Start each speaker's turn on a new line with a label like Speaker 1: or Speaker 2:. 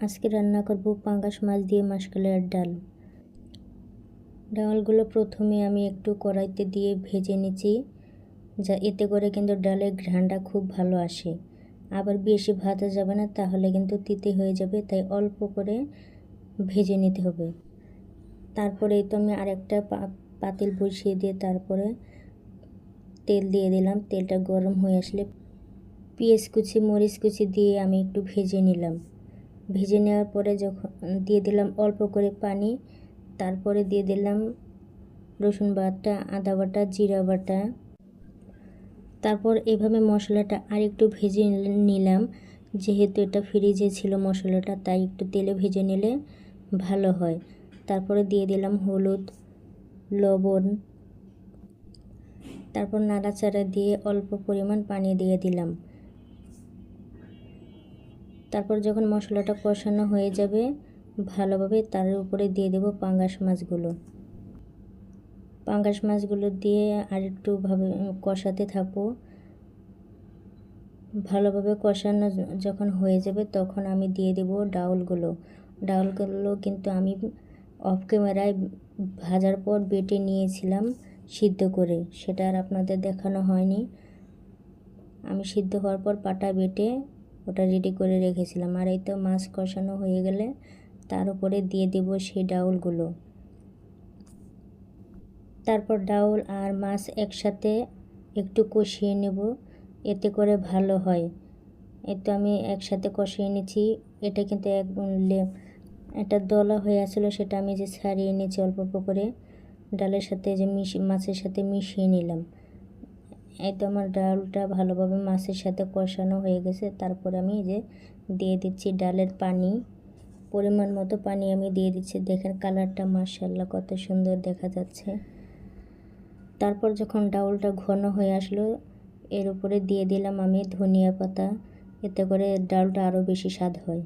Speaker 1: আজকে রান্না করব পাঙ্গাস মাছ দিয়ে মাসকলাইয়ের ডাল। ডালগুলো প্রথমে আমি একটু কড়াইতে দিয়ে ভেজে নিচ্ছি, যা এতে করে কিন্তু ডালের ঘ্রাণটা খুব ভালো আসে। আবার বেশি ভাজা যাবে না, তাহলে কিন্তু তিতে হয়ে যাবে, তাই অল্প করে ভেজে নিতে হবে। তারপরে তো আমি আরেকটা পাতিল বসিয়ে দিয়ে তারপরে তেল দিয়ে দিলাম। তেলটা গরম হয়ে আসলে পেঁয়াজ কুচি মরিচ কুচি দিয়ে আমি একটু ভেজে নিলাম। ভেজে নেওয়ার পরে যখন দিয়ে দিলাম অল্প করে পানি, তারপরে দিয়ে দিলাম রসুন বাটা, আদা বাটা, জিরা বাটা। তারপর এভাবে মশলাটা আর একটু ভেজে নিলাম। যেহেতু এটা ফ্রিজে ছিল মশলাটা, তাই একটু তেলে ভেজে নিলে ভালো হয়। তারপরে দিয়ে দিলাম হলুদ, লবণ, তারপর নাড়াচাড়া দিয়ে অল্প পরিমাণ পানি দিয়ে দিলাম। তারপর যখন মশলাটা কষানো হয়ে যাবে ভালোভাবে, তার উপরে দিয়ে দেব পাঙ্গাস মাছগুলো। পাঙ্গাস মাছগুলো দিয়ে আর একটু কষাতে থাকবো। ভালোভাবে কষানো যখন হয়ে যাবে তখন আমি দিয়ে দেব ডাউলগুলো। ডাউলগুলো কিন্তু আমি অফ ক্যামেরায় ভাজার পর বেটে নিয়েছিলাম সিদ্ধ করে, সেটা আর আপনাদের দেখানো হয়নি। আমি সিদ্ধ হওয়ার পর পাটা বেটে ওটা রেডি করে রেখেছিলাম। আর এই তো মাছ কষানো হয়ে গেলে তার উপরে দিয়ে দেব সেই ডাউলগুলো। তারপর ডাউল আর মাছ একসাথে একটু কষিয়ে নেব, এতে করে ভালো হয়। এই তো আমি একসাথে কষিয়ে নিচ্ছি। এটা কিন্তু একটা দলা হয়ে আসছিলো, সেটা আমি যে ছাড়িয়ে নিয়েছি অল্প অল্প করে ডালের সাথে যে মাছের সাথে মিশিয়ে নিলাম। এই তো আমার ডালটা ভালোভাবে মাছের সাথে কষানো হয়ে গেছে। তারপরে আমি যে দিয়ে দিচ্ছি ডালের পানি, পরিমাণ মতো পানি আমি দিয়ে দিচ্ছি। দেখেন কালারটা মাশাআল্লাহ কত সুন্দর দেখা যাচ্ছে। তারপর যখন ডাউলটা ঘন হয়ে আসলো, এর উপরে দিয়ে দিলাম আমি ধনিয়া পাতা, এতে করে ডালটা আরও বেশি স্বাদ হয়।